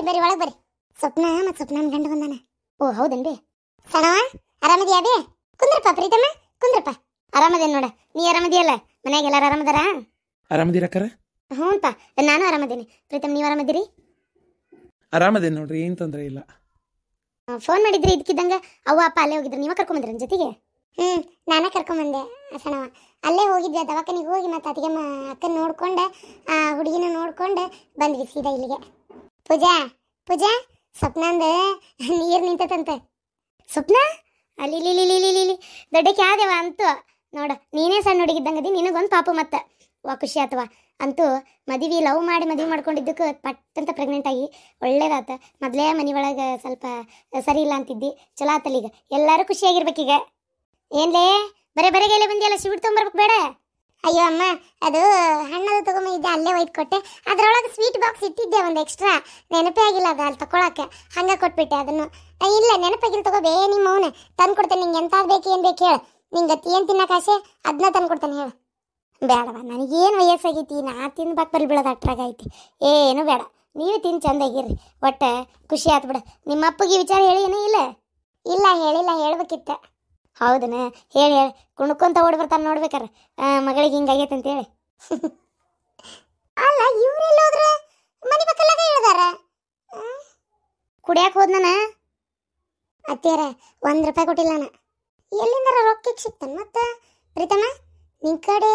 ಬರ್ರಿ ಒಳಗೆ ಬರ್ರಿ. ಸ್ವಪ್ನ ಮತ್ತು ಸ್ವಪ್ನನ ಗಂಡ ಬಂದಾನ. ಓ ಹೌದನ್ರಿ. ಸಣವ ಆರಾಮದಿಯಾ ಬಿ? ಕುಂದ್ರಪ್ಪ ಪ್ರೀತಮ್ಮ ಕುಂದ್ರಪ್ಪ. ಆರಾಮದೇನು ನೋಡ, ನೀ ಆರಾಮದಿಯಲ್ಲ? ಮನ್ಯಾಗ ಎಲ್ಲಾರು ಆರಾಮದಾರ? ಆರಾಮದಿರಕ್ಕಾರ? ಹ್ಞೂನ್ಪ ನಾನು ಆರಾಮದೇನಿ. ಪ್ರೀತಮ್ ನೀವು ಆರಾಮದಿರಿ? ಆರಾಮದೇನು ನೋಡ್ರಿ, ಏನು ತೊಂದರೆ ಇಲ್ಲ. ಫೋನ್ ಮಾಡಿದ್ರಿ ಇದಕ್ಕಿದ್ದಂಗ ಅವ್ವ ಅಪ್ಪ ಅಲ್ಲೇ ಹೋಗಿದ್ರು, ನೀವ ಕರ್ಕೊಂಬಂದ್ರಿ ನನ್ನ ಜೊತೆಗೆ? ನಾನೇ ಕರ್ಕೊಂಬಂದೆ ಸಣವ. ಅಲ್ಲೇ ಹೋಗಿದ್ವಿ ದವಾಖಾನಿಗೆ ಹೋಗಿ ಮತ್ತೆ ಅತ್ತಿಗೆ ಅಕ್ಕನ ನೋಡ್ಕೊಂಡು ಹುಡುಗಿನ ನೋಡ್ಕೊಂಡು ಬಂದ್ವಿ ಸೀದಾ ಇಲ್ಲಿಗೆ. ಪೂಜಾ ಪೂಜಾ ಸ್ವಪ್ನಂದ ನೀರು ನಿಂತತಂತೆ. ಸ್ವಪ್ನ ಅಲ್ಲಿ ದೊಡ್ಡಕ್ಕೆ ಆದೇವ ಅಂತೂ ನೋಡು, ನೀನೇ ಸಣ್ಣ ಹುಡುಗಿದ್ದಂಗದಿ, ನಿನಗೊಂದು ಪಾಪು ಮತ್ತೆ ವಾ ಖುಷಿ ಆತವ. ಅಂತೂ ಮದುವೆ ಲವ್ ಮಾಡಿ ಮದುವೆ ಮಾಡ್ಕೊಂಡಿದ್ದಕ್ಕೆ ಪಟ್ಟಂತ ಪ್ರೆಗ್ನೆಂಟ್ ಆಗಿ ಒಳ್ಳೇದಾತ. ಮೊದಲೇ ಮನೆ ಒಳಗೆ ಸ್ವಲ್ಪ ಸರಿ ಇಲ್ಲ ಅಂತಿದ್ದಿ, ಚಲೋ ಆತಲ್ಲ. ಈಗ ಎಲ್ಲರೂ ಖುಷಿಯಾಗಿರ್ಬೇಕೀಗ. ಏನ್ಲೇ ಬರೇ ಬರೆಗೆಲ್ಲ ಬಂದಿಯಲ್ಲ, ಸ್ವೀಟ್ ತೊಗೊಂಬರ್ಬೇಕು ಬೇಡ? ಅಯ್ಯೋ ಅಮ್ಮ, ಅದು ಹಣ್ಣದು ತೊಗೊಂಬಂದಿದ್ದೆ, ಅಲ್ಲೇ ಒಯ್ದು ಕೊಟ್ಟೆ. ಅದರೊಳಗೆ ಸ್ವೀಟ್ ಬಾಕ್ಸ್ ಇಟ್ಟಿದ್ದೆ ಒಂದು ಎಕ್ಸ್ಟ್ರಾ, ನೆನಪೇ ಆಗಿಲ್ಲ ಅದು ಅಲ್ಲಿ ತಗೊಳಕ್ಕೆ, ಹಂಗೆ ಕೊಟ್ಬಿಟ್ಟೆ ಅದನ್ನು. ಇಲ್ಲ ನೆನಪಾಗಿಲ್ಲ, ತಗೋಬೇ ನಿಮ್ಮ ಅವನು ತಂದು ಕೊಡ್ತೇನೆ. ನಿಂಗೆ ಎಂಥದ್ದು ಬೇಕು ಏನು ಬೇಕು ಹೇಳು, ನಿಂಗೆ ಏನು ತಿನ್ನಕ್ಕೆ ಆಸೆ ಅದನ್ನ ತಂದು ಕೊಡ್ತೇನೆ ಹೇಳು. ಬೇಡವ, ನನಗೇನು ವಯಸ್ಸಾಗೈತಿ, ನಾ ತಿನ್ಬೇಕು ಬರಿ ಬೀಳೋದು ಅಟ್ರಾಗೈತಿ. ಏನು ಬೇಡ, ನೀವು ತಿಂದು ಚಂದಾಗಿರ್ರಿ, ಒಟ್ಟು ಖುಷಿ ಆಯ್ತು ಬಿಡ. ನಿಮ್ಮ ಅಪ್ಪಗೆ ವಿಚಾರ ಹೇಳಿ ಏನೂ ಇಲ್ಲ? ಇಲ್ಲ ಹೇಳಿಲ್ಲ, ಹೇಳ್ಬೇಕಿತ್ತ. ಹೌದನ? ಹೇಳಿ ಹೇಳಿ, ಕುಣ್ಕೊಂತ ಓಡಿ ಬರ್ತಾನೆ ನೋಡ್ಬೇಕಾರೆ ಮಗಳಿಗೆ ಹಿಂಗಾಗೈತೆ ಅಂತೇಳಿ. ಅಲ್ಲ ಇವ್ರೆಲ್ಲ ಹೋದ್ರೆ ಮನೆ ಪಕ್ಕಲ್ಲಾಗ ಹೇಳ್ದಾರ. ಕುಡಿಯಾಕೆ ಹೋದ್ನ ಅತ್ತೇರ, ₹1 ಕೊಟ್ಟಿಲ್ಲ ನಾನು. ಎಲ್ಲಿಂದಾರ ರೊಕ್ಕ ಸಿಗ್ತಾನೆ ಮತ್ತೆ? ಪ್ರೀತಮ್ಮ ನಿನ್ ಕಡೆ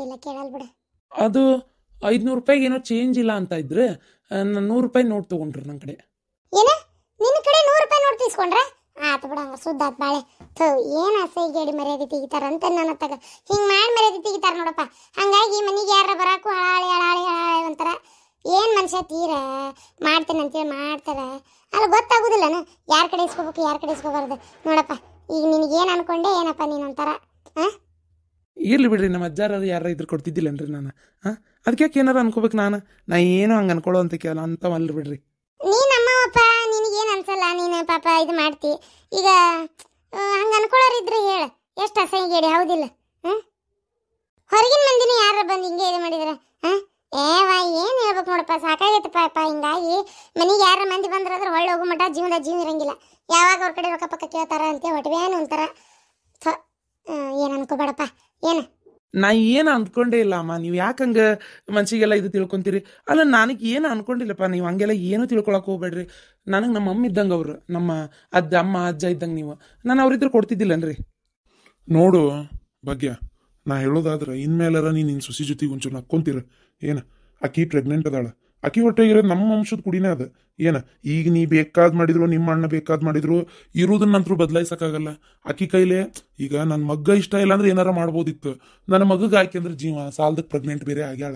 ಇಲ್ಲ ಕೇಳಲ್ ಬಿಡ. ಅದು ₹500 ಏನೋ ಚೇಂಜ್ ಇಲ್ಲ ಅಂತ ಇದ್ರೆ ₹100 ನೋಟ್ ತಗೊಂಡ್ರು ನನ್ನ ಕಡೆ. ಏನ ನಿನ್ನ ಕಡೆ ₹100 ನೋಟ್ ತಿಸ್ಕೊಂಡ್ರೆ ಆತ ಬಿಡ, ಸುದ್ದ ಆತ್ ಬಾಳೆ. ಏನ್ ಅಸೈಗೇಡಿ ಮರ್ಯಾದೆ ತೆಗಿತಾರ ಅಂತ ನನ್ನ ತಗ ಹಿಂಗ್ ಮಾಡಿ ಮರ್ಯಾದೆ ತೆಗಿತಾರ ನೋಡಪ್ಪ. ಹಂಗಾಗಿ ಮನಿಗೆ ಯಾರ ಬರಾಕು ಹಳಾಳಿ ಹಳಾಳಿ ಹಳಾಳಿ ಅಂತಾರ. ಏನ್ ಮನುಷ್ಯ ತೀರ ಮಾಡ್ತೇನೆ ಅಂತೇಳಿ ಮಾಡ್ತಾರ, ಅಲ್ಲಿ ಗೊತ್ತಾಗುದಿಲ್ಲನ ಯಾರ ಕಡೆ ಇಸ್ಕೋಬೇಕು ಯಾರ ಕಡೆ ಇಸ್ಕೋಬಾರ್ದು. ನೋಡಪ್ಪ ಈಗ ನಿನಗೇನು ಅನ್ಕೊಂಡೆ ಏನಪ್ಪ ನೀನು ಅಂತಾರ. ಇರ್ಲಿ ಬಿಡ್ರಿ, ನಮ್ಮ ಅಜ್ಜಾರ ಯಾರ ಇದ್ರ ಕೊಡ್ತಿದ್ದಿಲ್ಲನ್ರಿ ನಾನು. ಅದಕ್ಕೆ ಏನಾರ ಅನ್ಕೋಬೇಕು ನಾನು, ನಾ ಏನು ಹಂಗೆ ಅನ್ಕೊಳ್ಳೋ ಅಂತ ಕೇಳ ಅಂತವಲ್ಲ ಬಿಡ್ರಿ. ನೀ ನಮ್ಮವಪ್ಪ, ನಿನಗೇನು ಅನ್ಸಲ್ಲ, ನೀನು ಪಾಪ ಇದು ಮಾಡ್ತಿ. ಈಗ ಹಂಗೆ ಅನ್ಕೊಳ್ಳೋರಿದ್ರೆ ಹೇಳು, ಎಷ್ಟು ಅಸಹ್ಯಗೇಡಿ ಹೌದಿಲ್ಲ? ಹೊರಗಿನ ಮಂದಿನ ಯಾರ ಬಂದು ಹಿಂಗೆ ಇದು ಮಾಡಿದ್ರೆ ಏವಾ ಏನು ಹೇಳ್ಬೇಕು ನೋಡಪ್ಪ, ಸಾಕಾಗೈತಪ್ಪ. ಹಿಂಗಾಗಿ ಮನೆಗೆ ಯಾರ ಮಂದಿ ಬಂದ್ರಾದ್ರೆ ಹೊಳ್ಳಿ ಹೋಗೋ ಮಟ್ಟ ಜೀವನ ಇರಂಗಿಲ್ಲ. ಯಾವಾಗ ಅವ್ರ ಕಡೆ ರೊಕ್ಕ ಪಕ್ಕ ಕೇಳ್ತಾರ ಅಂತ ಹೊಟ್ಟವೇನು ಅಂತಾರ. ಏನು ಅನ್ಕೋಬೇಡಪ್ಪ. ಏನು ನಾ ಏನು ಅಂದ್ಕೊಂಡೇ ಇಲ್ಲ ಅಮ್ಮ, ನೀವು ಯಾಕಂಗೆ ಮನ್ಸಿಗೆಲ್ಲ ಇದು ತಿಳ್ಕೊಂತೀರಿ? ಅಲ್ಲ ನನಗೆ ಏನು ಅನ್ಕೊಂಡಿಲ್ಲಪ್ಪ, ನೀವು ಹಂಗೆಲ್ಲ ಏನು ತಿಳ್ಕೊಳಕ್ಕೆ ಹೋಗ್ಬೇಡ್ರಿ. ನನಗೆ ನಮ್ಮ ಅಮ್ಮ ಇದ್ದಂಗೆ ಅವರು, ನಮ್ಮ ಅಮ್ಮ ಅಜ್ಜ ಇದ್ದಂಗೆ ನೀವು. ನಾನು ಅವ್ರಿದ್ರೆ ಕೊಡ್ತಿದ್ದಿಲ್ಲನ್ರಿ. ನೋಡು ಭಾಗ್ಯ, ನಾ ಹೇಳೋದಾದ್ರೆ ಇನ್ಮೇಲಾರ ನಿನ್ನ ಸೊಸಿ ಜೊತೆಗೆ ಒಂಚೂರು ನಕ್ಕೊಂತೀರ. ಏನು ಆಕಿ ಪ್ರೆಗ್ನೆಂಟ್ ಅದಾಳ, ಆಕಿ ಹೊಟ್ಟೆಗಿರೋದು ನಮ್ಮ ವಂಶದ ಕುಡಿನೇ ಅದ. ಏನ ಈಗ ನೀ ಬೇಕಾದ್ ಮಾಡಿದ್ರು, ನಿಮ್ಮ ಅಣ್ಣ ಬೇಕಾದ್ ಮಾಡಿದ್ರು, ಇರೋದನ್ನಂತರೂ ಬದಲಾಯಿಸಕ್ಕಾಗಲ್ಲ. ಆಕಿ ಕೈಲೇ ಈಗ ನನ್ನ ಮಗ್ಗ ಇಷ್ಟ ಇಲ್ಲ ಅಂದ್ರೆ ಏನಾರ ಮಾಡ್ಬೋದಿತ್ತು. ನನ್ನ ಮಗಗೆ ಆಕಿ ಅಂದ್ರೆ ಜೀವ ಸಾಲದಕ್ಕೆ ಪ್ರೆಗ್ನೆಂಟ್ ಬೇರೆ ಆಗ್ಯಾಳ.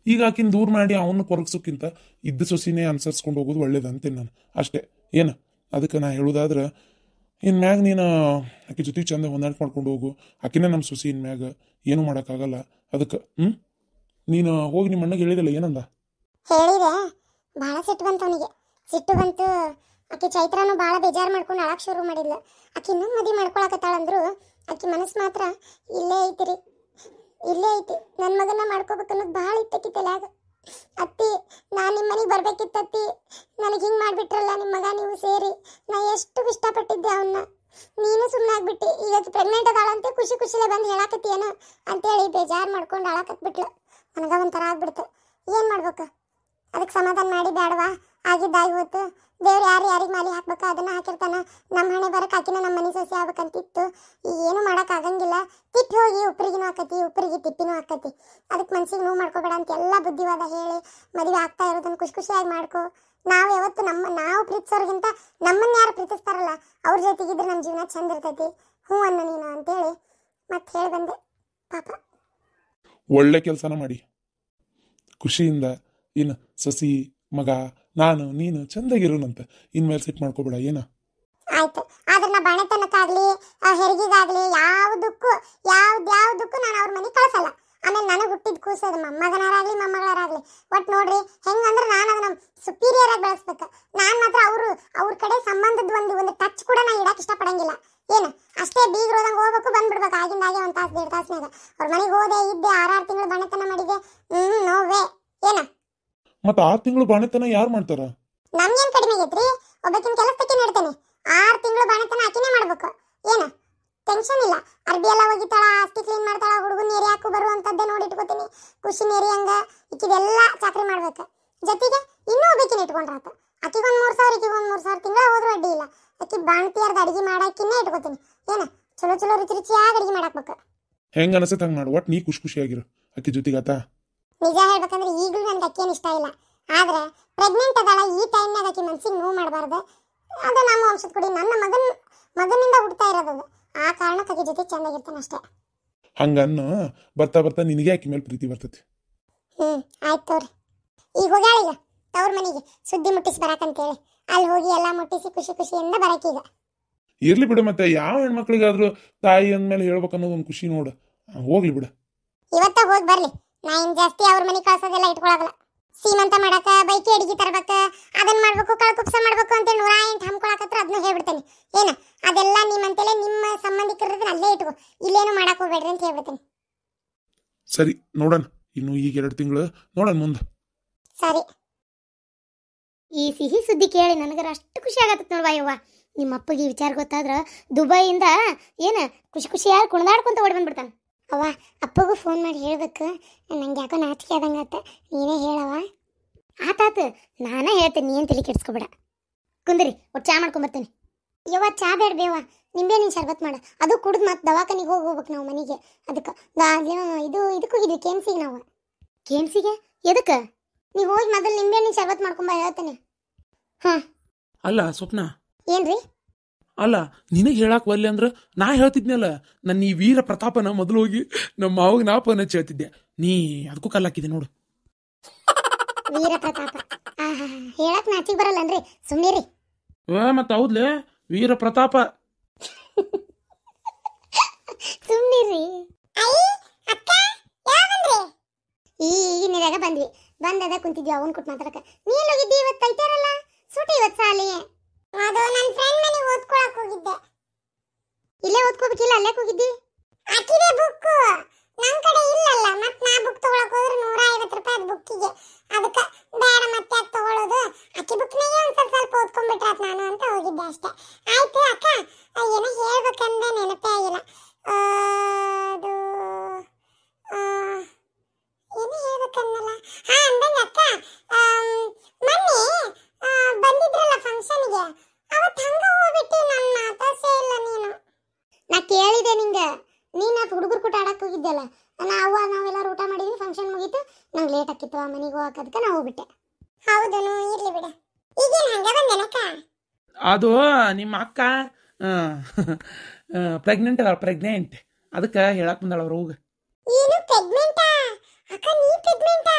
ಈಗ ಆಕಿನ ದೂರ ಮಾಡಿ ಅವನ್ನ ಕೊರಗಿಸೋಕ್ಕಿಂತ ಇದ್ದ ಸೊಸಿನೇ ಅನುಸರಿಸ್ಕೊಂಡು ಹೋಗೋದು ಒಳ್ಳೇದಂತೇನೆ ನಾನು ಅಷ್ಟೇ. ಏನು ಅದಕ್ಕೆ ನಾ ಹೇಳೋದಾದ್ರೆ ಇನ್ಮ್ಯಾಗ ನೀನು ಆಕಿ ಜೊತೆಗೆ ಚಂದ ಹೊಂದಾಣಿಕೆ ಮಾಡ್ಕೊಂಡು ಹೋಗು. ಆಕಿನೇ ನಮ್ಮ ಸೊಸಿ, ಇನ್ಮ್ಯಾಗ ಏನೂ ಮಾಡೋಕ್ಕಾಗಲ್ಲ. ಅದಕ್ಕೆ ನೀನು ಹೋಗಿ ನಿಮ್ಮ ಅಣ್ಣಗೆ ಹೇಳಿದಲ್ಲ, ಏನಂದ? ಹೇಳಿದೆ, ಭಾಳ ಸಿಟ್ಟು ಬಂತು ಅವನಿಗೆ. ಸಿಟ್ಟು ಬಂತು. ಆಕೆ ಚೈತ್ರನು ಭಾಳ ಬೇಜಾರು ಮಾಡ್ಕೊಂಡು ಅಳಕ್ಕೆ ಶುರು ಮಾಡಿದ್ಲು. ಆಕೆ ಇನ್ನೊಂದು ಮದುವೆ ಮಾಡ್ಕೊಳಕತ್ತಾಳಂದ್ರು ಆಕೆ ಮನಸ್ಸು ಮಾತ್ರ ಇಲ್ಲೇ ಐತಿರಿ, ಇಲ್ಲೇ ಐತಿ. ನನ್ನ ಮಗನ ಮಾಡ್ಕೋಬೇಕು ಅನ್ನೋದು ಭಾಳ ಇತ್ತಕಿ ತಲೆಯಾಗ. ಅತ್ತಿ ನಾನು ನಿಮ್ಮ ಮನೆಗೆ ಬರ್ಬೇಕಿತ್ತತ್ತಿ, ನನಗೆ ಹಿಂಗೆ ಮಾಡಿಬಿಟ್ರಲ್ಲ ನಿಮ್ಮ ಮಗ ನೀವು ಸೇರಿ. ನಾ ಎಷ್ಟು ಇಷ್ಟಪಟ್ಟಿದ್ದೆ ಅವನ್ನ, ನೀನು ಸುಮ್ಮನೆ ಆಗ್ಬಿಟ್ಟು. ಈಗ ಪ್ರೆಗ್ನೆಂಟ್ ಅದಾಳಂತೆ ಖುಷಿ ಖುಷಿಲೇ ಬಂದು ಹೇಳಾಕತ್ತೀಯೇನು ಅಂತೇಳಿ ಬೇಜಾರು ಮಾಡ್ಕೊಂಡು ಅಳಕತ್ಬಿಟ್ಲು. ನನಗೆ ಒಂಥರ ಆಗ್ಬಿಡ್ತು. ಏನು ಮಾಡ್ಬೇಕು? ಅದಕ್ಕೆ ಸಮಾಧಾನ ಮಾಡಿ ಬೇಡವಾ, ಆಗಿದ್ದಾಗಿ ಹೋಯ್ತು. ದೇವ್ರು ಯಾರಿಗೆ ಮಾಲಿ ಹಾಕ್ಬೇಕು ಅದನ್ನ ಹಾಕಿರ್ತಾನ. ನಮ್ಮ ಹಣೆ ಬರಕ್ಕೆ ಹಾಕಿನ ನಮ್ಮ ಮನೆ ಸೊಸೆ ಆಗ್ಬೇಕಂತಿತ್ತು. ಈಗ ಏನು ಮಾಡೋಕ್ಕಾಗಂಗಿಲ್ಲ. ತಿಪ್ಪಿ ಹೋಗಿ ಉಪ್ಪರಿಗಿನೂ ಹಾಕತಿ, ಉಪ್ಪರಿಗೆ ತಿಪ್ಪಿನೂ ಹಾಕತಿ. ಅದಕ್ಕೆ ಮನ್ಸಿಗೆ ನೋವು ಮಾಡ್ಕೋಬೇಡ ಅಂತ ಎಲ್ಲ ಬುದ್ಧಿವಾದ ಹೇಳಿ ಮದುವೆ ಆಗ್ತಾ ಇರೋದನ್ನು ಖುಷಿ ಖುಷಿಯಾಗಿ ಮಾಡ್ಕೊ. ನಾವು ಯಾವತ್ತು ನಾವು ಪ್ರೀತಿಸೋರಿಗಿಂತ ನಮ್ಮನ್ನು ಯಾರು ಪ್ರೀತಿಸ್ತಾರಲ್ಲ ಅವ್ರ ಜೊತೆಗಿದ್ರೆ ನಮ್ಮ ಜೀವನ ಚಂದ ಇರ್ತೈತಿ. ಹ್ಞೂ ಅನ್ನ ನೀನು ಅಂತೇಳಿ ಮತ್ತೆ ಹೇಳಿ ಬಂದೆ. ಪಾಪ ಒಳ್ಳೆ ಕೆಲಸನ ಮಾಡಿ ಖುಷಿಯಿಂದ ಏನು ಸೊಸಿ ಮಗ ನಾನು ನೀನು ಚಂದಾಗಿರೋನಂತ ಇನ್ಮೇಲೆ ಸಿಟ್ಟು ಮಾಡ್ಕೋಬೇಡ. ಏನ ಆಯ್ತು. ಆದ್ರೆ ನಾ ಬಾಣೆತನಕ್ಕಾಗ್ಲಿ ಹೆರಿಗೆಗಾಗ್ಲಿ ಯಾವುದಕ್ಕೂ ನಾನು ಅವ್ರ ಮನೆ ಕಳ್ಸಲ್ಲ. ಆಮೇಲೆ ನನಗೆ ಹುಟ್ಟಿದ ಕೂಸೋದು ಮೊಮ್ಮಗನಾರಾಗ್ಲಿ ಮೊಮ್ಮಗಳಾರಾಗ್ಲಿ ಒಟ್ಟು ನೋಡ್ರಿ ಹೆಂಗಂದ್ರೆ ನಾನು ಅದನ್ನ ಸುಪೀರಿಯರ್ ಆಗಿ ಬೆಳೆಸ್ಬೇಕು. ನಾನು ಮಾತ್ರ ಅವ್ರ ಕಡೆ ಸಂಬಂಧದ ಒಂದು ಟಚ್ ಕೂಡ ನಾ ಇಡಕ್ಕೆ ಇಷ್ಟಪಡಂಗಿಲ್ಲ. ಏನು ಅಷ್ಟೇ ಬೀಗ್ರೋದಂಗೆ ಹೋಗ್ಬೇಕು ಬಂದ್ಬಿಡ್ಬೇಕು. ಆಗಿಂದಾಗೆ ಒಂದು ತಾಸು 1.5 ತಾಸ್ನಾಗ ಅವ್ರ ಮನೆಗೆ ಹೋದೆ ಇದ್ದೆ 6 ತಿಂಗಳು ಬಾಣೆತನ ಮಾಡಿದೆ. ನೋವೇ ಏನ ಮತ್ತೆ 6 ತಿಂಗಳು ಬಾಣೆತನ ಯಾರು ಮಾಡ್ತಾರ? ನಮ್ಗೇನ್ ಕಡಿಮೆ ಆಗೈತ್ರಿ, ಒಬ್ಬಕಿನ ಕೆಲಸಕ್ಕೆ ನೀಡ್ತೇನೆ. 6 ತಿಂಗಳು ಬಾಣತನ ಆಕಿನೇ ಮಾಡ್ಬೇಕು. ಏನ ಟೆನ್ಷನ್ ಇಲ್ಲ. ಅರ್ಬಿ ಎಲ್ಲ ಒಗಿತಾಳ, ಆಸ್ತಿ ಕ್ಲೀನ್ ಮಾಡ್ತಾಳ, ಹುಡುಗನ ಏರಿ ಹಾಕು ಬರುವಂತದ್ದೇ ನೋಡಿ ಇಟ್ಕೋತೀನಿ. ಖುಷಿ ಮೇರಿ ಹಂಗ ಇಕ್ಕಿದೆಲ್ಲ ಚಾಕ್ರಿ ಮಾಡ್ಬೇಕು. ಜೊತೆಗೆ ಇನ್ನೂ ಒಬ್ಬಕಿನ ಇಟ್ಕೊಂಡ್ರಾತ. ಆಕಿಗೊಂದು 3,000 ಈಕಿಗೊಂದು 3,000 ತಿಂಗಳ ಹೋದ್ರೂ ಅಡ್ಡಿ ಇಲ್ಲ. ಆಕಿ ಬಾಣ್ತಿಯಾರ್ದ ಅಡಿಗೆ ಮಾಡಾಕಿನ್ನೇ ಇಟ್ಕೋತೀನಿ. ಏನ ಚಲೋ ಚಲೋ ರುಚಿ ರುಚಿಯಾಗಿ ಅಡಿಗೆ ಮಾಡಾಕ್ಬೇಕು. ಹೆಂಗ ಅನಸತ್ ಹಂಗ ಮಾಡು. ಒಟ್ ನೀ ಖುಷಿಯಾಗಿರು ಅಕ್ಕಿ ಜೊತೆಗಾತ. ನಿಜ ಹೇಳ್ಬೇಕಂದ್ರೆ ಈಗಲೂ ನನ್ಗೆ ಅಕ್ಕೇನು ಇಷ್ಟ ಇಲ್ಲ. ಆದ್ರೆ ಪ್ರೆಗ್ನೆಂಟ್ ಅದಾಳ, ಈ ಟೈಮ್ನಾಗ ಆಕಿ ಮನ್ಸಿಗೆ ನೋವು ಮಾಡಬಾರ್ದು. ಅದು ನಮ್ಮ ವಂಶದ ಕುಡಿ, ನನ್ನ ಮಗನಿಂದ ಹುಡ್ತಾ ಇರೋದು. ಆ ಕಾರಣಕ್ಕೆ ಆಕಿ ಜೊತೆ ಚಂದಾಗಿರ್ತಾನೆ ಅಷ್ಟೇ. ಹಂಗನ್ನು ಬರ್ತಾ ಬರ್ತಾ ನಿನಗೆ ಆಕಿ ಮೇಲೆ ಪ್ರೀತಿ ಬರ್ತೈತಿ. ಆಯ್ತು ತೋರಿ. ಈಗ ಹೋಗ್ಯಾಳೀಗ ತವ್ರ ಮನೆಗೆ ಸುದ್ದಿ ಮುಟ್ಟಿಸಿ ಬರಾಕಂತೇಳಿ. ಅಲ್ಲಿ ಹೋಗಿ ಎಲ್ಲ ಮುಟ್ಟಿಸಿ ಖುಷಿ ಖುಷಿಯಿಂದ ಬರಾಕೀಗ. ಇರ್ಲಿ ಬಿಡು, ಮತ್ತೆ ಯಾವ ಹೆಣ್ಮಕ್ಳಿಗಾದ್ರೂ ತಾಯಿ ಅಂದ್ಮೇಲೆ ಹೇಳ್ಬೇಕು ಅನ್ನೋದು ಒಂದು ಖುಷಿ ನೋಡು. ಹೋಗ್ಲಿ ಬಿಡು. ಇವತ್ತ ಹೋಗಿ ಬರ್ಲಿ. ನಾ ಇನ್ ಜಾಸ್ತಿ ಅವ್ರ ಮನೆ ಕಳ್ಸೋದೆಲ್ಲ ಇಟ್ಕೊಳಗಲ್ಲ. ಸೀಮಂತ ಮಾಡಕ, ಬೈಕಿ ಅಡಿಗೆ ತರಬೇಕ, ಅದನ್ನ ಮಾಡ್ಬೇಕು, ಕಳ್ಕುಪ್ಸ ಮಾಡ್ಬೇಕು ಅಂತೇಳಿ 108 ಹಮ್ಕೊಳಕತ್ರ ಅದನ್ನ ಹೇಳ್ಬಿಡ್ತೇನೆ. ಏನ ಅದೆಲ್ಲ ನಿಮ್ಮಂತೆಲೆ ನಿಮ್ಮ ಸಂಬಂಧಿಕರದನ್ನ ಅಲ್ಲೇ ಇಟ್ಕೋ, ಇಲ್ಲೇನು ಮಾಡಕ್ ಹೋಗ್ಬೇಡ್ರಿ ಅಂತ ಹೇಳ್ಬಿಡ್ತೇನೆ. ಸರಿ ನೋಡೋಣ, ಇನ್ನು ಈಗ 2 ತಿಂಗಳು ನೋಡೋಣ ಮುಂದೆ. ಸರಿ. ಈ ಸಿಹಿ ಸುದ್ದಿ ಕೇಳಿ ನನಗರ ಅಷ್ಟು ಖುಷಿ ಆಗತ್ತ ನೋಡ್ವಾ ಯವ್ವ. ನಿಮ್ಮ ಅಪ್ಪಗೆ ವಿಚಾರ ಗೊತ್ತಾದ್ರ ದುಬೈಯಿಂದ ಏನ ಖುಷಿ ಖುಷಿಯಾಗಿ ಕುಣಿದಾಡ್ಕೊಂತ ಓಡಿ ಬಂದ್ಬಿಡ್ತಾನೆ. ಅವ್ವ ಅಪ್ಪಗೂ ಫೋನ್ ಮಾಡಿ ಹೇಳ್ಬೇಕು. ನಂಗೆ ಯಾಕೋ ನಾಚಿಕೆ ಆದಂಗಾತ, ನೀನೇ ಹೇಳವ. ಆತಾತ, ನಾನೇ ಹೇಳ್ತೇನೆ, ನೀನು ತಲೆ ಕೆಡ್ಸ್ಕೊಬೇಡ. ಕುಂದ್ರಿ, ಒಟ್ಟು ಚಾ ಮಾಡ್ಕೊಂಬರ್ತೇನೆ. ಯವ್ವ ಚಾ ಬೇಡ ಬೇವ, ನಿಂಬೆಹಣ್ಣಿನ ಶರ್ಬತ್ ಮಾಡ. ಅದು ಕುಡ್ದು ಮತ್ತೆ ದವಾಖಾನಿಗೆ ಹೋಗ್ಬೇಕು ನಾವು ಮನೆಗೆ. ಅದಕ್ಕೆ ಇದಕ್ಕೆ ಹೋಗಿದ್ವಿ ಕೆಮ್ಸಿಗೆ. ನಾವು ಕೆಮ್ಸಿಗೆ ಎದಕ್ಕೆ? ನೀವು ಹೋಗಿ ಮೊದಲು ನಿಂಬೆಹಣ್ಣಿನ ಶರ್ಬತ್ ಮಾಡ್ಕೊಂಬ ಹೇಳ್ತೇನೆ. ಹಾಂ ಅಲ್ಲ ಸ್ವಪ್ನ, ಏನ್ರಿ? ಅಲ್ಲ ನಿನಗೆ ಹೇಳಕ್ ಒಲ್ಲೆ ಅಂದ್ರೆ ನಾ ಹೇಳ್ತಿದ್ನಲ್ಲ, ನನ್ನ ಈ ವೀರ ಪ್ರತಾಪನ ಮೊದಲು ಹೋಗಿ ನಮ್ಮ ಮಾವಾಗ ನಾ ಫೋನ್ ಹಚ್ಚಿ ಹೇಳ್ತಿದ್ದೆ. ನೀ ಅದಕ್ಕೂ ಕಲ್ಲಾಕಿದೆ ನೋಡು. ವೀರ ಪ್ರತಾಪ ಹೇಳಕ್ ನಾಚಿಗೆ ಬರಲ್ಲನ್ರಿ, ಸುಮ್ಮನಿರಿ. ಮತ್ತೆ ಹೌದ್ಲೆ ವೀರ ಪ್ರತಾಪ. ಸುಮ್ಮನಿರಿ. ಈಗಿನಾಗ ಬಂದ್ವಿ, ಬಂದದ ಕುಂತಿದ್ವಿ ಅವನ್ ಕೊಟ್ಟು ಮಾತಾಡಕ. ನೀ ಹೋಗಿದ್ದಿ ಇವತ್ತು? ಐತಾರಲ್ಲ ಸೂಟಿ ಇವತ್ತು ಸಾಲಿ. ಅದು ನನ್ನ ಫ್ರೆಂಡ್ ಮನೆಗೆ ಓದ್ಕೊಳಕ್ ಹೋಗಿದ್ದೆ. ಇಲ್ಲೇ ಓದ್ಕೋಬೇಕಿಲ್ಲ, ಅಲ್ಲೇ ಹೋಗಿದ್ದಿ? ಆಕಿದೆ ಬುಕ್ ನನ್ ಕಡೆ ಇಲ್ಲಲ್ಲ, ಮತ್ ನಾ ಬುಕ್ ತಗೊಳಕ್ ಹೋದ್ರೆ 150 ರೂಪಾಯಿ ಅದು ಬುಕ್ಕಿಗೆ. ಅದಕ್ಕ ಬೇಡ ಮತ್ತೆ ಯಾಕೆ ತಗೊಳ್ಳೋದು, ಆಕಿ ಬುಕ್ನಾಗೆ ಒಂದ್ ಸ್ವಲ್ಪ ಓದ್ಕೊಂಡ್ಬಿಟ್ರಾತ್ ನಾನು ಅಂತ ಹೋಗಿದ್ದೆ ಅಷ್ಟೇ. ಆಯ್ತು ಅಕ್ಕ, ಏನೋ ಹೇಳ್ಬೇಕಂದ್ರೆ ನೆನಪೇ ಆಗಿಲ್ಲ. ಅದು ಏನು ಹೇಳ್ಬೇಕನ್ನಲ್ಲ. ಹಾ ಅಂದಂಗ ಅಕ್ಕ, ಮೊನ್ನೆ ಬಂದಿದ್ರಲ್ಲ ಫಂಕ್ಷನ್ಗೆ, ಅವತ್ತು ಹಂಗ ಹೋಗ್ಬಿಟ್ಟು ನನ್ನ ಮಾತಾಡ್ಸೇ ಇಲ್ಲ ನೀನು. ನಾ ಕೇಳಿದೆ ನಿಂಗೆ, ನೀನು ಅದು ಹುಡುಗರು ಕೂಟ ಆಡಕ್ಕೆ ಹೋಗಿದ್ದೆಲ್ಲ. ನಾವೆಲ್ಲರೂ ಊಟ ಮಾಡಿದ್ವಿ, ಫಂಕ್ಷನ್ ಮುಗೀತು, ನಂಗೆ ಲೇಟ್ ಆಕಿತ್ತು ಆ ಮನೆಗೆ ಹೋಗಕ್ಕೆ, ನಾ ಹೋಗ್ಬಿಟ್ಟೆ. ಹೌದನು, ಇರ್ಲಿ ಬಿಡ. ಈಗೇನು ಹಂಗ ಬಂದೇನಕ್ಕ? ಅದು ನಿಮ್ಮ ಅಕ್ಕ ಪ್ರೆಗ್ನೆಂಟ್ ಅದಾಳ, ಪ್ರೆಗ್ನೆಂಟ್. ಅದಕ್ಕೆ ಹೇಳಕ್ ಬಂದಾಳ ಅವ್ರು. ಹೋಗ. ಏನು ಪ್ರೆಗ್ನೆಂಟಾ? ಅಕ್ಕ ನೀ ಪ್ರೆಗ್ನೆಂಟಾ?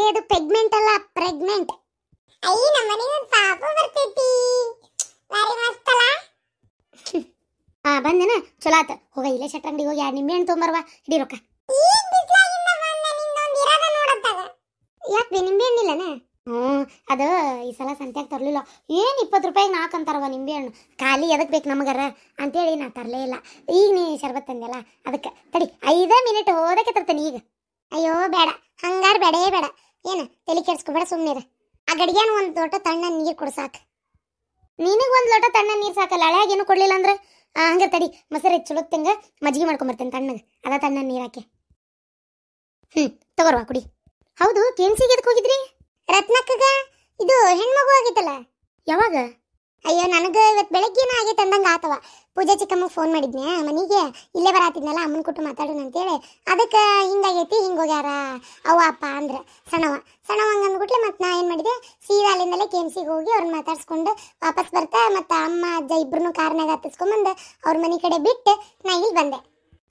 ಅದು ಪ್ರೆಗ್ನೆಂಟ್ ಅಲ್ಲ, ಪ್ರೆಗ್ನೆಂಟ್. ಅಯ್ಯ ನಮ್ಮ ಮನೆಗೆ ಒಂದು ಪಾಪ ಬರ್ತೈತಿ, ಬಾರಿ ಮಸ್ತ್ ಅಲ್ಲ. ಬಂದೇನ, ಚಲೋ ಆತ. ಹೋಗ ಇಲ್ಲೇ ಶೆಟ್ರ ಅಂಗಡಿಗೆ ಹೋಗಿ 2 ನಿಂಬೆಹಣ್ಣು ತೊಗೊಂಬರ್ವಾ, ಹಿಡಿ ರೊಕ್ಕ. ಯಾಕೆ ನಿಂಬೆಹಣ್ಣಿಲ್ಲನ? ಅದು ಈ ಸಲ ಸಂತ್ಯಾಗ ತರಲಿಲ್ಲ. ಏನು 20 ರೂಪಾಯಿಗೆ 4 ಅಂತಾರವ ನಿಂಬೆಹಣ್ಣು. ಖಾಲಿ ಎದಕ್ಕೆ ಬೇಕು ನಮಗರ ಅಂತೇಳಿ ನಾ ತರಲೇ ಇಲ್ಲ. ಈಗ ನೀ ಶರ್ಬತ್ ತಂದೆಲ್ಲ ಅದಕ್ಕೆ ತಡಿ, 5 ಮಿನಿಟ್ ಹೋದಕ್ಕೆ ತರ್ತೇನೆ ಈಗ. ಅಯ್ಯೋ ಬೇಡ, ಹಂಗಾರ ಬೇಡೇ ಬೇಡ. ಏನು ತಲೆ ಕೆಡ್ಸ್ಕೊಬೇಡ, ಸುಮ್ಮನೆ ಆ ಗಡಿಗೆನ ಒಂದು ಲೋಟ ತಣ್ಣ ನೀರು ಕೊಡು ಸಾಕು. ನಿನಗೆ ಒಂದು ಲೋಟ ತಣ್ಣ ನೀರು ಸಾಕಲ್ಲ, ಹಳೆಯಾಗೇನು ಕೊಡಲಿಲ್ಲ ಅಂದ್ರೆ ಹಂಗಾರೆ ತಡಿ, ಮೊಸರು ಚಲೋ ತೆಂಗ ಮಜ್ಜಿಗೆ ಮಾಡ್ಕೊಂಬರ್ತೇನೆ ತಣ್ಣಗೆ, ಅದ ತಣ್ಣ ನೀರು ಹಾಕಿ. ತಗೋರ್ವಾ ಕುಡಿ. ಹೌದು, ಕೆನ್ಸಿಗೆ ಎದಕ್ಕೆ ಹೋಗಿದ್ರಿ? ರತ್ನಕ್ಕಗ ಇದು ಹೆಣ್ಮಗು ಆಗಿತ್ತಲ್ಲ, ಯಾವಾಗ? ಅಯ್ಯೋ ನನಗೆ ಇವತ್ತು ಬೆಳಗ್ಗೆನ ಆಗೈತೆ ಅಂದಂಗೆ ಆತವ. ಪೂಜಾ ಚಿಕ್ಕಮ್ಮ ಫೋನ್ ಮಾಡಿದ್ನೆ ಮನೆಗೆ, ಇಲ್ಲೇ ಬರಾತಿದ್ನಲ್ಲ ಅಮ್ಮನ ಕೊಟ್ಟು ಮಾತಾಡೋಣ ಅಂತೇಳಿ. ಅದಕ್ಕೆ ಹಿಂಗಾಗೈತಿ, ಹಿಂಗೆ ಹೋಗ್ಯಾರ ಅವ್ವ ಅಪ್ಪ ಅಂದ್ರೆ. ಸಣ್ಣವ ಹಂಗಂದ್ಬಿಟ್ಲೆ ಮತ್ತೆ ನಾ ಏನು ಮಾಡಿದೆ, ಸೀದಾ ಅಲ್ಲಿಂದಲೇ ಕೆಮ್ಸಿಗೆ ಹೋಗಿ ಅವ್ರನ್ನ ಮಾತಾಡ್ಸ್ಕೊಂಡು ವಾಪಸ್ ಬರ್ತಾ ಮತ್ತೆ ಅಮ್ಮ ಅಜ್ಜ ಇಬ್ಬರನ್ನೂ ಕಾರ್ನಾಗ ಹತ್ತಿಸ್ಕೊಂಬಂದು ಅವ್ರ ಮನೆ ಕಡೆ ಬಿಟ್ಟು ನಾ ಇಲ್ಲಿ ಬಂದೆ.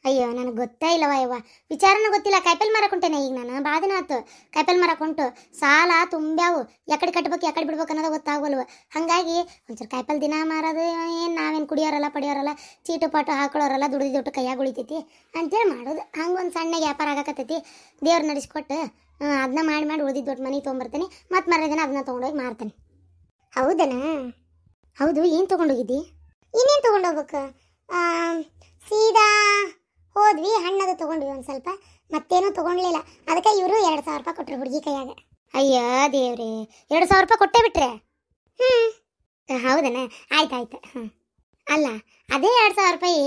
ಅಯ್ಯೋ ನನಗೆ ಗೊತ್ತೇ ಇಲ್ಲವ ಯವ್ವ, ವಿಚಾರನೂ ಗೊತ್ತಿಲ್ಲ. ಕಾಯಿಪಲ್ಲೆ ಮಾರಕೊಂಟೇನೆ ಈಗ ನಾನು, ಭಾಳ ದಿನ ಆಯ್ತು ಕಾಯಿಪಲ್ಲೆ ಮಾರಕೊಂಟು. ಸಾಲ ತುಂಬ್ಯಾವು, ಎಕಡೆ ಕಟ್ಬೇಕು ಎಕಡೆ ಬಿಡ್ಬೇಕು ಅನ್ನೋದು ಗೊತ್ತಾಗಲ್ವ. ಹಾಗಾಗಿ ಒಂಚೂರು ಕಾಯಿಪಲ್ಲೆ ದಿನ ಮಾರೋದು, ಏನು ನಾವೇನು ಕುಡಿಯೋರಲ್ಲ ಪಡಿಯೋರಲ್ಲ, ಚೀಟು ಪಾಟು ಹಾಕೊಳ್ಳೋರಲ್ಲ, ದುಡ್ಡು ಕೈಯಾಗ ಉಳಿತೈತಿ ಅಂತೇಳಿ ಮಾಡೋದು. ಹಂಗೆ ಒಂದು ಸಣ್ಣ ವ್ಯಾಪಾರ ಆಗಕತ್ತೈತಿ. ದೇವ್ರು ನಡೆಸ್ಕೊಟ್ಟು ಅದನ್ನ ಮಾಡಿ ಉಳಿದಿದ್ದು ದೊಡ್ಡ ಮನೆ ತೊಗೊಂಬರ್ತೀನಿ, ಮತ್ತು ಮರ ದಿನ ಅದನ್ನ ತೊಗೊಂಡೋಗಿ ಮಾರ್ತೇನೆ. ಹೌದನಾ? ಹೌದು, ಏನು ತೊಗೊಂಡೋಗಿದ್ದಿ? ಇನ್ನೇನು ತೊಗೊಂಡೋಗ್ಬೇಕು? ಸೀದಾ ಹೋದ್ವಿ, ಹಣ್ಣದು ತೊಗೊಂಡ್ವಿ ಒಂದು ಸ್ವಲ್ಪ, ಮತ್ತೇನೂ ತೊಗೊಂಡ್ಲಿಲ್ಲ. ಅದಕ್ಕೆ ಇವರು 2,000 ರೂಪಾಯಿ ಕೊಟ್ಟರು ಹುಡುಗಿ ಕೈಯಾಗ. ಅಯ್ಯ ದೇವ್ರಿ, 2,000 ರೂಪಾಯಿ ಕೊಟ್ಟೇ ಬಿಟ್ರೆ? ಹೌದನ, ಆಯ್ತಾಯ್ತು. ಹಾಂ, ಅಲ್ಲ ಅದೇ 2,000 ರೂಪಾಯಿ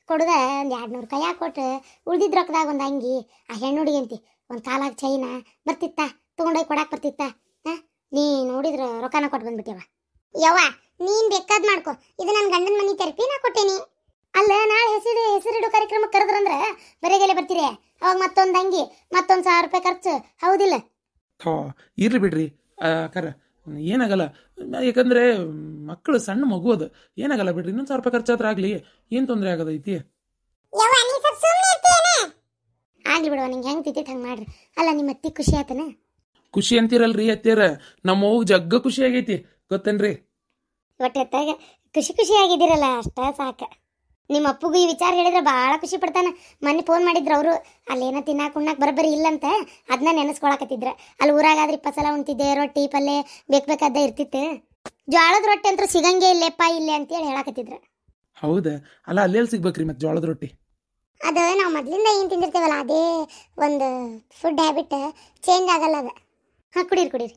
ಕೊಡುದ ಒಂದು 200 ಕೈಯಾಗ ಕೊಟ್ಟು ಉಳ್ದಿದ್ ರೊಕ್ಕದಾಗ ಒಂದು ಅಂಗಿ ಆ ಹೆಣ್ಣು ಹುಡುಗಿ ಅಂತಿ ಒಂದು ಕಾಲಾಗ ಚೈನ ಬರ್ತಿತ್ತ, ತೊಗೊಂಡೋಗಿ ಕೊಡಾಕ್ ಬರ್ತಿತ್ತ. ಹಾಂ, ನೀ ನೋಡಿದ್ರ ರೊಕ್ಕನ ಕೊಟ್ಟು ಬಂದ್ಬಿಟ್ಟಿವ. ಯವ್ವ ನೀನ್ ಬೇಕಾದ್ ಮಾಡ್ಕೊ, ಇದು ನನ್ನ ಗಂಡನ ಮನೆ ತೆರಪಿ ನಾ ಕೊಟ್ಟೇನಿ. ಅಲ್ಲ ನಾಳೆ ಹೆಸರಿಡು ಕಾರ್ಯಕ್ರಮ ಕರೆದ್ರಂದ್ರ ಬರೆಗೆಲೆ ಬರ್ತೀರಿ, ಅವಾಗ ಮತ್ತೊಂದು ಅಂಗಿ ಮತ್ತೊಂದು 1,000 ರೂಪಾಯಿ ಖರ್ಚು, ಹೌದಿಲ್ಲ? ಥೋ ಇರ್ಲಿ ಬಿಡ್ರಿ ಅಕ್ಕಾರ, ಏನಾಗಲ್ಲ. ಯಾಕಂದ್ರೆ ಮಕ್ಕಳು ಸಣ್ಣ ಮಗು ಅದು, ಏನಾಗಲ್ಲ ಬಿಡ್ರಿ. ಇನ್ನೊಂದು 1,000 ರೂಪಾಯಿ ಖರ್ಚಾದ್ರೆ ಆಗ್ಲಿ, ಏನು ತೊಂದರೆ ಆಗೋದೈತಿ? ಆಗ್ಲಿ ಬಿಡುವ, ನಿಂಗೆ ಹೆಂಗೆ ತಿಂತೈತೆ ಹಂಗೆ ಮಾಡ್ರಿ. ಅಲ್ಲ ನಿಮ್ಮ ಅತ್ತಿ ಖುಷಿ ಆತನ? ಖುಷಿ ಅಂತೀರಲ್ರಿ ಅತ್ತೀರ, ನಮ್ಮ ಅವ್ಗ ಜಗ್ಗ ಖುಷಿ ಆಗೈತಿ ಗೊತ್ತೇನ್ರಿ. ಒಟ್ಟು ಎತ್ತಾಗ ಖುಷಿ ಆಗಿದ್ದೀರಲ್ಲ, ಅಷ್ಟ ಸಾಕ. ನಿಮ್ಮ ಅಪ್ಪಗೂ ಈ ವಿಚಾರ ಹೇಳಿದ್ರೆ ಭಾಳ ಖುಷಿ ಪಡ್ತಾನೆ. ಮೊನ್ನೆ ಫೋನ್ ಮಾಡಿದ್ರು ಅವರು, ಅಲ್ಲೇನೋ ತಿನ್ನಾಕ ಉಣ್ಣಾಕ ಬರಬರಿ ಇಲ್ಲಂತ, ಅದನ್ನ ನೆನೆಸ್ಕೊಳಕತ್ತಿದ್ರ. ಅಲ್ಲಿ ಊರಾಗಾದ್ರೆ 20 ಸಲ ಉಣ್ತಿದ್ದೆ, ರೊಟ್ಟಿ ಪಲ್ಯ ಬೇಕಾದ ಇರ್ತಿತ್ತು. ಜೋಳದ ರೊಟ್ಟಿ ಅಂತೂ ಸಿಗಂಗೆ ಇಲ್ಲೇಪ್ಪ ಇಲ್ಲೇ ಅಂತೇಳಿ ಹೇಳಕತ್ತಿದ್ರ. ಹೌದಾ? ಅಲ್ಲ ಅಲ್ಲೆಲ್ಲಿ ಸಿಗ್ಬೇಕ್ರಿ ಮತ್ತೆ ಜೋಳದ ರೊಟ್ಟಿ? ಅದು ನಾವು ಮೊದಲಿಂದ ಏನು ತಿಂದಿರ್ತೇವಲ್ಲ, ಅದೇ ಒಂದು ಫುಡ್ ಹ್ಯಾಬಿಟ್ ಚೇಂಜ್ ಆಗಲ್ಲ ಅದು. ಹಾಂ, ಕುಡೀರಿ.